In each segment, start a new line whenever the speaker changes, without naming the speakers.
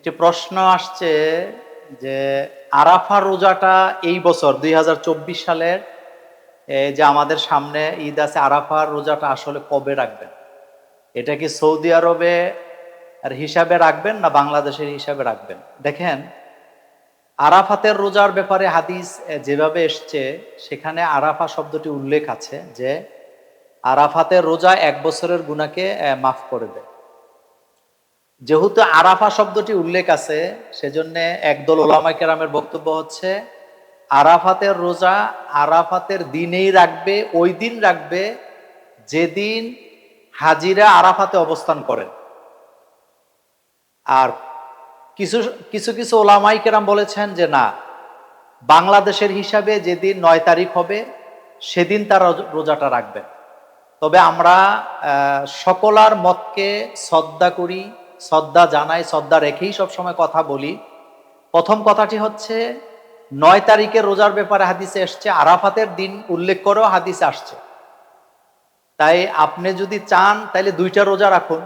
একটি প্রশ্ন আসছে যে আরাফা রোজাটা এই বছর 2024 সালের যে আমাদের সামনে ঈদ আছে, আরাফার রোজাটা আসলে কবে রাখবেন? এটা কি সৌদি আরবে আর হিসাবে রাখবেন না বাংলাদেশের হিসাবে রাখবেন? দেখেন, আরাফাতের রোজার ব্যাপারে হাদিস যেভাবে এসছে সেখানে আরাফা শব্দটি উল্লেখ আছে যে আরাফাতের রোজা 1 বছরের গুনাহকে মাফ করে দেয়। যেহেতু আরাফা শব্দটি উল্লেখ আছে, সেজন্য একদল ওলামায়ে কেরামের বক্তব্য হচ্ছে আরাফাতের রোজা আরাফাতের দিনেই রাখবে, ওই দিন রাখবে যেদিন হাজিরা আরাফাতে অবস্থান করেন। আর কিছু কিছু কিছু ওলামায়ে কেরাম বলেছেন যে না, বাংলাদেশের হিসাবে যেদিন 9 তারিখ হবে সেদিন তারা রোজাটা রাখবেন। তবে আমরা সকলার মতকে শ্রদ্ধা করি, শ্রদ্ধা জানাই, শ্রদ্ধা রেখেই সবসময় কথা বলি। প্রথম কথাটি হচ্ছে 9 তারিখের রোজার ব্যাপারে হাদিসে এসছে, আরাফাতের দিন উল্লেখ করেও হাদিসে আসছে। তাই আপনি যদি চান তাহলে 2টা রোজা রাখুন,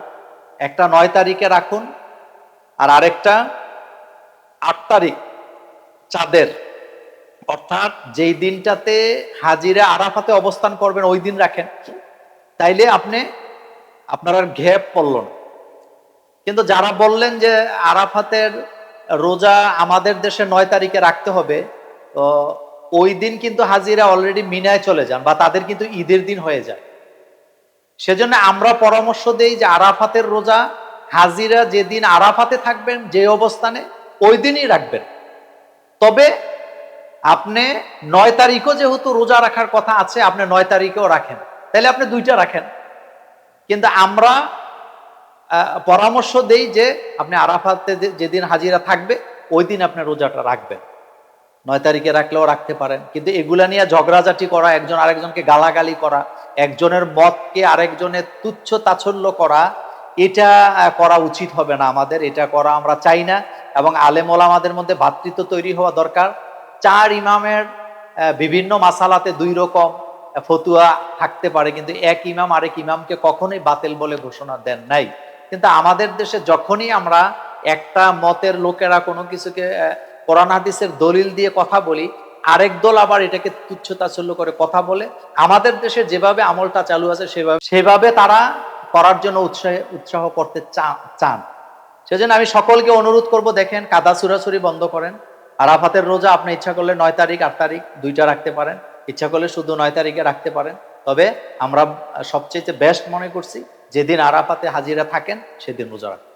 একটা 9 তারিখে রাখুন আর আরেকটা 8 তারিখ চাঁদের, অর্থাৎ যেই দিনটাতে হাজিরা আরাফাতে অবস্থান করবেন ওই দিন রাখেন, তাইলে আপনার আর গ্যাপ পড়ল না। কিন্তু যারা বললেন যে আরাফাতের রোজা আমাদের দেশে 9 তারিখে রাখতে হবে, তো ওই দিন কিন্তু হাজিরা অলরেডি মিনায় চলে যান বা তাদের কিন্তু ঈদের দিন হয়ে যায়। সেজন্য আমরা পরামর্শ দেই যে আরাফাতের রোজা হাজিরা যেদিন আরাফাতে থাকবেন যে অবস্থানে ওই দিনই রাখবেন। তবে আপনি 9 তারিখও যেহেতু রোজা রাখার কথা আছে, আপনি 9 তারিখেও রাখেন, তাহলে আপনি 2টা রাখেন। কিন্তু আমরা পরামর্শ দেই যে আপনি আরাফাতে যেদিন হাজিরা থাকবে ওই দিন আপনি রোজাটা রাখবেন। 9 তারিখে রাখলেও রাখতে পারেন, কিন্তু এগুলা নিয়ে ঝগড়াঝাটি করা, একজন আরেকজনকে গালাগালি করা, একজনের মতকে আরেকজনের তুচ্ছ তাচ্ছল্য করা, এটা করা উচিত হবে না আমাদের। এটা করা আমরা চাই না। এবং আলেম ওলামাদের মধ্যে ভ্রাতৃত্ব তৈরি হওয়া দরকার। 4 ইমামের বিভিন্ন মাসালাতে 2 রকম ফতুয়া থাকতে পারে, কিন্তু এক ইমাম আরেক ইমামকে কখনোই বাতিল বলে ঘোষণা দেন নাই। কিন্তু আমাদের দেশে যখনই আমরা একটা মতের লোকেরা কোনো কিছুকে কোরআন হাদিসের দলিল দিয়ে কথা বলি, আরেক দল আবার এটাকে তুচ্ছ তাচ্ছল্য করে কথা বলে। আমাদের দেশে যেভাবে আমলটা চালু আছে সেভাবে তারা করার জন্য উৎসাহ করতে চান। সেজন্য আমি সকলকে অনুরোধ করব, দেখেন, কাদা ছুড়াছুড়ি বন্ধ করেন। আরাফাতের রোজা আপনি ইচ্ছা করলে 9 তারিখ 8 তারিখ 2টা রাখতে পারেন, ইচ্ছা করলে শুধু 9 তারিখে রাখতে পারেন। তবে আমরা সবচেয়ে বেস্ট মনে করছি যেদিন আরাফাতে হাজিরা থাকেন সেদিন রোজা রাখতে।